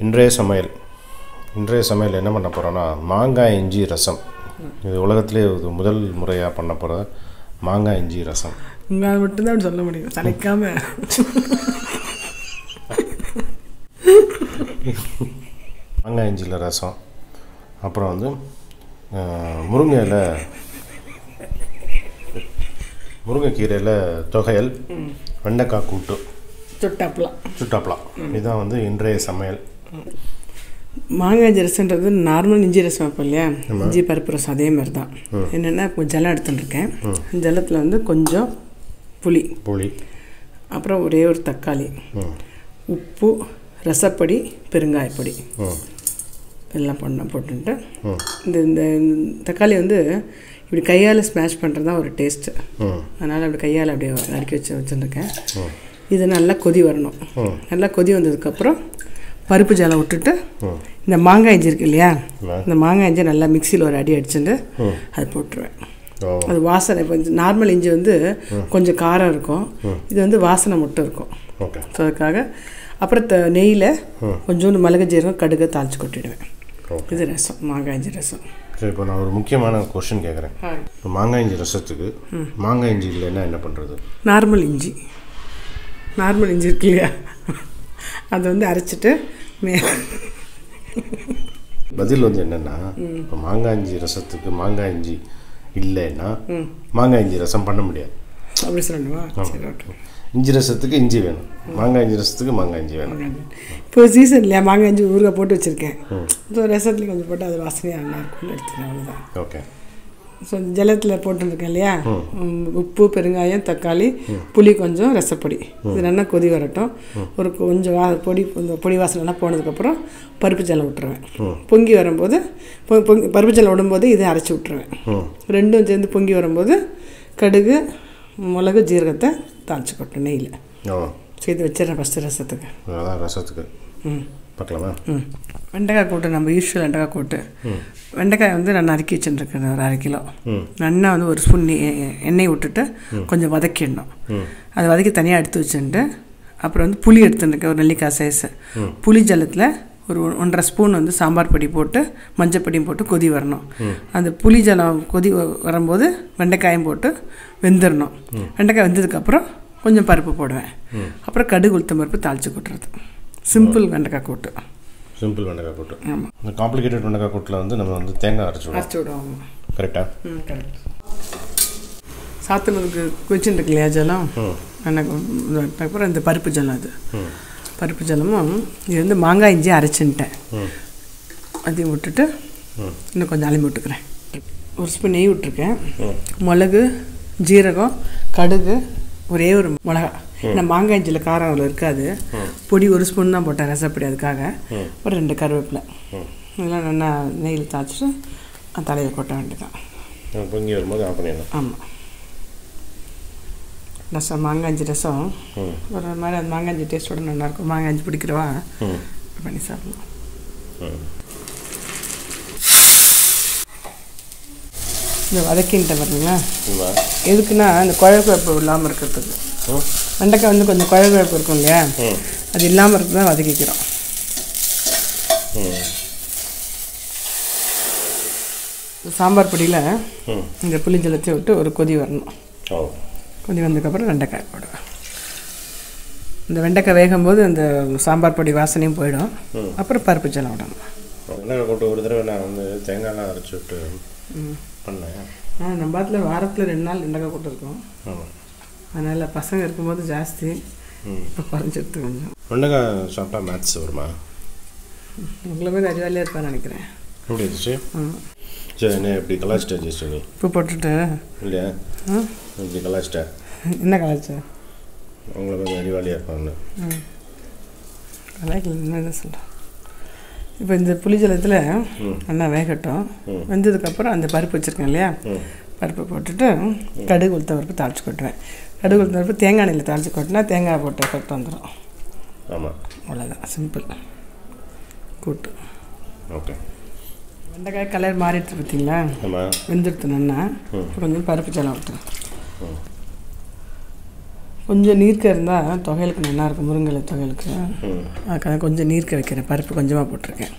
இன்றைய சமையல் என்ன பண்ண போகிறோன்னா மாங்காய் இஞ்சி ரசம். இது உலகத்திலே முதல் முறையாக பண்ண போகிற மாங்காய் இஞ்சி ரசம். உங்களால் மட்டும்தான் அப்படி சொல்ல முடியும், சளைக்காம. மாங்காய் இஞ்சியில் ரசம், அப்புறம் வந்து முருங்கைக்கீரையில் தொகையல், வெண்டைக்காய் கூட்டு, சுட்டாப்பலாம். இதுதான் வந்து இன்றைய சமையல். மாங்காய் இஞ்சி ரசம்ன்றது நார்மல் இஞ்சி ரசம் வைப்போம் இல்லையா, இஞ்சி பருப்பு ரசம் அதே மாதிரி தான். என்னென்னா கொஞ்சம் ஜலம் எடுத்துட்டுருக்கேன். ஜலத்தில் வந்து கொஞ்சம் புளி, அப்புறம் ஒரே ஒரு தக்காளி, உப்பு, ரசப்பொடி, பெருங்காயப்பொடி எல்லாம் போட்டுட்டு இந்த தக்காளி வந்து இப்படி கையால் ஸ்மாஷ் பண்ணுறது தான் ஒரு டேஸ்ட்டு. அதனால் அப்படி கையால் அப்படியே நறுக்கி வச்சுருக்கேன். இது நல்லா கொதி வரணும். நல்லா கொதி வந்ததுக்கப்புறம் பருப்பு ஜலம் விட்டுட்டு இந்த மாங்காய் இஞ்சி இருக்கு இல்லையா, இந்த மாங்காய் இஞ்சி நல்லா மிக்சியில் ஒரு அடி அடிச்சுட்டு அது போட்டுருவேன். அது வாசனை. இப்போ நார்மல் இஞ்சி வந்து கொஞ்சம் காரம் இருக்கும், இது வந்து வாசனை மட்டும் இருக்கும். ஸோ அதுக்காக அப்புறம் நெய்யில் கொஞ்சோண்டு மிளகு ஜீரகம் கடுகை தாளித்து கொட்டிடுவேன். இது ரசம், மாங்காய் இஞ்சி ரசம். சரி, இப்போ நான் ஒரு முக்கியமான கொஸ்டின் கேட்குறேன். இப்போ மாங்காய் இஞ்சி ரசத்துக்கு மாங்காய் இஞ்சி இல்லைன்னா என்ன பண்ணுறது? நார்மல் இஞ்சி இருக்கு இல்லையா, அதை வந்து அரைச்சிட்டு பதில் வந்து என்னென்னா, இப்போ மாங்காய் இஞ்சி ரசத்துக்கு மாங்காய் இஞ்சி இல்லைன்னா மாங்காய் இஞ்சி ரசம் பண்ண முடியாது. அப்படி சொல்லணுமா? சரி, ஓகே. இஞ்சி ரசத்துக்கு இஞ்சி வேணும், மாங்காய் இஞ்சி ரசத்துக்கு மாங்காய் இஞ்சி வேணும். இப்போ சீசன் இல்லையா, மாங்காய் இஞ்சி ஊறுகாய் போட்டு வச்சுருக்கேன். ஸோ ரசத்துலேயும் கொஞ்சம் போட்டு அது வாசனையாக நல்லா இருக்கும்னு எடுத்துக்கிறேன், அவ்வளோதான். ஓகே. ஸோ ஜலத்தில் போட்டுருக்கேன் இல்லையா, உப்பு, பெருங்காயம், தக்காளி, புளி, கொஞ்சம் ரசப்பொடி. இது நல்லா கொதி வரட்டும். ஒரு கொஞ்சம் பொடி வாசனைலாம் போனதுக்கப்புறம் பருப்பு ஜலம் விட்டுருவேன். பொங்கி வரும்போது பருப்பு ஜலம் விடும்போது இதை அரைச்சி விட்டுருவேன். ரெண்டும் சேர்ந்து பொங்கி வரும்போது கடுகு, மிளகு, ஜீரகத்தை தாளிச்சு கொட்டேன் நெய்யில். செய்து வச்சிடறேன் ஃபஸ்ட்டு ரசத்துக்கு. பார்க்கலாமா? வெண்டைக்காய் கூட்டு, நம்ம யூஸ்வல் வெண்டைக்காய் கூட்டு. வெண்டைக்காய் வந்து நான் நறுக்கி வச்சுட்டுருக்கேன், ஒரு 1/2 கிலோ. நல்லா வந்து ஒரு ஸ்பூன் எண்ணெய் விட்டுட்டு கொஞ்சம் வதக்கிடணும். அதை வதக்கி தனியாக எடுத்து வச்சுட்டு அப்புறம் வந்து புளி எடுத்துருக்கேன், ஒரு நெல்லிக்காய் சைஸு. புளி ஜலத்தில் ஒரு 1.5 ஸ்பூன் வந்து சாம்பார் பொடி போட்டு மஞ்சப்பொடியும் போட்டு கொதி வரணும். அந்த புளி ஜலம் கொதி வரும்போது வெண்டைக்காயும் போட்டு வெந்துடணும். வெண்டைக்காய் வெந்ததுக்கப்புறம் கொஞ்சம் பருப்பு போடுவேன். அப்புறம் கடுகு, உளுத்தம் பருப்பு தாளித்து கொட்டுறது. சிம்பிள் வெண்டைக்காய் கூட்டு. ஆமாம். இந்த காம்ப்ளிகேட்டட் வெண்டைக்காய் கூட்டில் வந்து நம்ம வந்து தேங்காய் அரைச்சி விடுவோம். கரெக்டாக? கரெக்ட். சாத்துனதுக்கு கொதிச்சுருக்கு இல்லையா ஜலம், அப்புறம் இந்த பருப்பு ஜலம், அது பருப்பு ஜலமும் இது வந்து மாங்காய் இஞ்சி அரைச்சின்ட்டேன். அதையும் விட்டுட்டு இன்னும் கொஞ்சம் அலம்பி விட்டுக்கிறேன். ஒரு ஸ்பூன் நெய் விட்டுருக்கேன். மிளகு, ஜீரகம், கடுகு, ஒரே ஒரு மிளகா. ஏன்னா மாங்காய் இஞ்சியில் காரம் அவ்வளோ இருக்காது. பொடி ஒரு ஸ்பூன் தான் போட்டேன் ரசப்பொடி, அதுக்காக. ஒரு 2 கருவேப்பிலை. இதெல்லாம் நல்லா நெய்யில் தாளிச்சிட்டு தலையை கொட்ட வேண்டியதான். பொங்கி வரும்போது ஆஃப் பண்ணிடலாம். ஆமாம். ரசம், மாங்காய் இஞ்சி ரசம் ஒரு மாதிரி அந்த மாங்காய் இஞ்சி டேஸ்ட்டோட நல்லாயிருக்கும். மாங்காய் இஞ்சி பிடிக்கிறவா பண்ணி சாப்பிடலாம். இந்த வதக்கின்ட்ட பாருங்களா, எதுக்குன்னா இந்த குழம்பு இல்லாமல் இருக்கிறதுக்கு. வெண்டைக்காய் வந்து கொஞ்சம் குழம்பு இருக்கும் இல்லையா, அது இல்லாமல் இருக்கு தான் வதக்கிக்கிறோம். சாம்பார் பொடியில் இந்த புளி ஜலத்தை விட்டு ஒரு கொதி வரணும். கொதி வந்ததுக்கப்புறம் வெண்டைக்காய் போடுவேன். இந்த வெண்டைக்காய் வேகும்போது அந்த சாம்பார் பொடி வாசனையும் போயிடும். அப்புறம் பருப்பு ஜலம் விடணும். வெண்டைக்காய் போட்டு ஒரு தடவை நான் வந்து தேங்காய்லாம் அரைச்சி விட்டு பண்ணேன். நம்ம பாத்தில் வாரத்தில் 2 நாள் வெண்டைக்காய் கூட்டு இருக்கும். அதனால் பசங்க இருக்கும்போது ஜாஸ்தி, இப்போ குறைஞ்சிடுது கொஞ்சம். வெண்டைக்காய் சாப்பிட்டா மேத்ஸ் வருமா? உங்களை போய் அறிவாளியாக இருப்பான்னு நினைக்கிறேன். எப்படி இருந்துச்சு? சரி, என்ன எப்படி கலாச்சிட்டா ஜெஸ்ட்? நீ உப்பு போட்டுட்டு இல்லையா? இப்படி கலாச்சிட்டா? என்ன கலாச்சா? உங்களை போய் அறிவாளியாக இருப்பாங்க. கலாய்க்கல, என்ன சொல்கிறேன். இப்போ இந்த புளி ஜலத்தில் நல்லா வேகட்டும். வெந்ததுக்கப்புறம் அந்த பருப்பு வச்சுருக்கேன் இல்லையா, பருப்பு போட்டுட்டு கடுகு, உளுத்தம் பருப்பு தாளித்து கொட்டுவேன். கடுகு, உளுத்தம் பருப்பு தேங்காய் எண்ணெயில் தாளித்து கொட்டினா தேங்காய் போட்டு எஃபெக்ட் வந்துடும். ஆமாம், அவ்வளோதான், சிம்பிள் கூட்டு. ஓகே. வெண்டைக்காய் கலர் மாறிட்டு பார்த்தீங்களா, வெந்துடுத்துனா கொஞ்சம் பருப்பு ஜலம் விட்டு கொஞ்சம் நீர்க்க இருந்தால் துவையலுக்கு நல்லாயிருக்கும், முருங்கை துவையலுக்கு. அதுக்காக கொஞ்சம் நீர்க்க வைக்கிறேன், பருப்பு கொஞ்சமாக போட்டிருக்கேன்.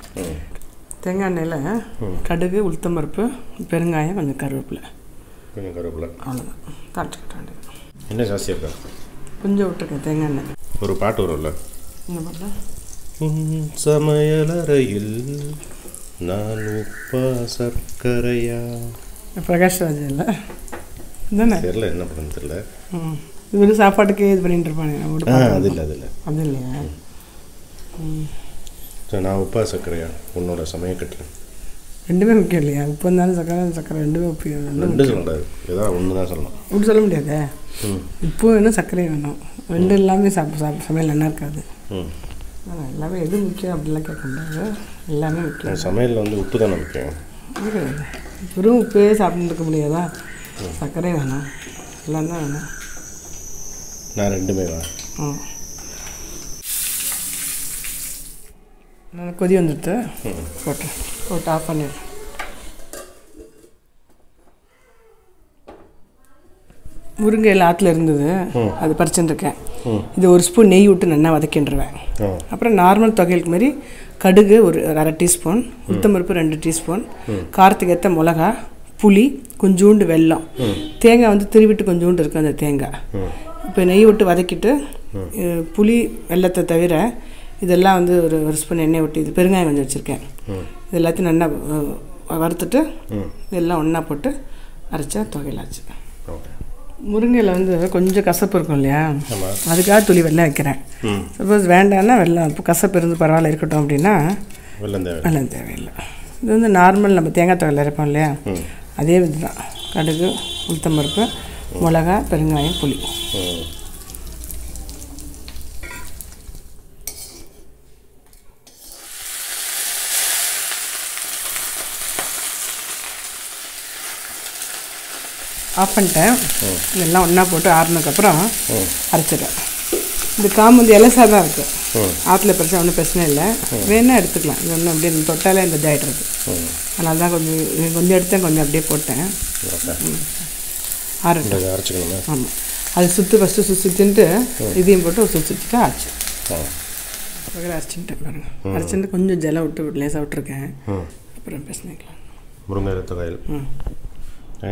தேங்காய் எண்ணெயில் கடுகு, உளுத்தம் பருப்பு, பெருங்காயம், கொஞ்சம் கருவேப்பிலை. அவ்வளோதான், தாளிச்சுக்கிட்ட வேண்டியது. என்ன ஜாஸ்தியாக இருக்கா? கொஞ்சம் விட்டுருக்கேன் தேங்காய் எண்ணெய். ஒரு பாட்டு வரும்ல, என்ன பாட்டு? சமையலறையில் நான் உப்பா சர்க்கரையா. பிரகாஷ்ராஜ் இல்லை தானே? தெரியல, என்ன பண்ணுறது தெரியல. இது வந்து சாப்பாட்டுக்கே இது பண்ணிட்டு இருப்பானே. அது இல்லை அது இல்லையா? சரி, நான் உப்பா சர்க்கரையா உன்னோட சமயக்கட்டில் ரெண்டுமே முக்கியம் இல்லையா? உப்பு இருந்தாலும் சர்க்கரை ரெண்டுமே முக்கியம். ரெண்டு சொல்லக்கூடாது, ஏதாவது ஒன்று தான் சொல்லணும். இப்படி சொல்ல முடியாதே. உப்பு வேணும், சர்க்கரையும் வேணும். ரெண்டு எல்லாமே சமையல் நல்லா இருக்காது. எல்லாமே எது முக்கியம் அப்படிலாம் கேட்க முடியாது, எல்லாமே முக்கியம். சமையலில் வந்து உப்பு தானே முக்கியம். வெறும் உப்பே சாப்பிட்டு இருக்க முடியாதா? சர்க்கரையும் வேணும், எல்லாம் தான் வேணும். நான் ரெண்டுமே வேணும். நான் கொதி வந்துட்டு போட்டு ஆஃப் பண்ணிடுறேன். முருங்கையில் ஆற்றுல இருந்தது, அது பறிச்சுட்டுருக்கேன். இது ஒரு ஸ்பூன் நெய் விட்டு நல்லா வதக்கின்றுவேன். அப்புறம் நார்மல் துவையலுக்கு மாதிரி கடுகு ஒரு 1/2 டீஸ்பூன், உளுத்தம்பருப்பு 2 டீஸ்பூன், காரத்துக்கு ஏற்ற மிளகா, புளி, கொஞ்சோண்டு வெல்லம், தேங்காய் வந்து திருவிட்டு கொஞ்சோண்டு இருக்குது அந்த தேங்காய். இப்போ நெய் விட்டு வதக்கிட்டு புளி வெல்லத்தை தவிர இதெல்லாம் வந்து ஒரு ஸ்பூன் எண்ணெய் விட்டு, இது பெருங்காயம் கொஞ்சம் வச்சுருக்கேன். இது எல்லாத்தையும் நல்லா வறுத்துட்டு இதெல்லாம் ஒன்றா போட்டு அரைச்சா துவையலாச்சு. முருங்கையில் வந்து கொஞ்சம் கசப்பு இருக்கும் இல்லையா, அதுக்காக துளி வெல்லம் வைக்கிறேன். சப்போஸ் வேண்டாம்னா வெல்லம் இப்போ கசப்பு இருந்து பரவாயில்ல இருக்கட்டும் அப்படின்னா வெல்லம் தேவையில்லை. இது வந்து நார்மல் நம்ம தேங்காய் துவையல் அரைப்போம் இல்லையா, அதே இது தான். கடுகு, உளுத்தம்பருப்பு, மிளகா, பெருங்காயம், புளி. ஆஃப் பண்ணிட்டேன். இதெல்லாம் ஒன்றா போட்டு ஆறுனதுக்கப்புறம் அரைச்சிட்டேன். இந்த காம்பு வந்து இலசாக தான் இருக்குது, ஆற்றுல பறிச்சா ஒன்றும் பிரச்சனை இல்லை, வேணால் எடுத்துக்கலாம். இது ஒன்றும் அப்படியே தொட்டாலே இந்த இதாகிடுறது. அதனால தான் கொஞ்சம் எடுத்தேன், கொஞ்சம் அப்படியே போட்டேன். அரைச்சிக்கணுமா? ஆமாம், அது ஃபஸ்ட்டு சுற்றிட்டு இதையும் போட்டு சுற்றிட்டு ஆச்சு. அரைச்சிட்டேன் பாருங்கள். அரைச்சிட்டு கொஞ்சம் ஜலம் விட்டு லேசாக விட்டுருக்கேன், அப்புறம் பேசிக்கலாம். முருங்கை துவையல்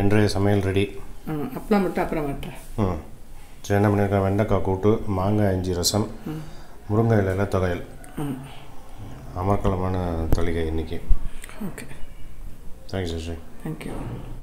இன்றைய சமையல் ரெடி. அப்பளம் மட்டும் அப்புறம் மாட்டுறேன். சரி, என்ன பண்ணியிருக்கேன்? வெண்டைக்காய் கூட்டு, மாங்காய் இஞ்சி ரசம், முருங்கை இலையில துவையல். அமர்க்கலமான தளிகை இன்றைக்கி. Okay, thanks Sasi. தேங்க்யூ.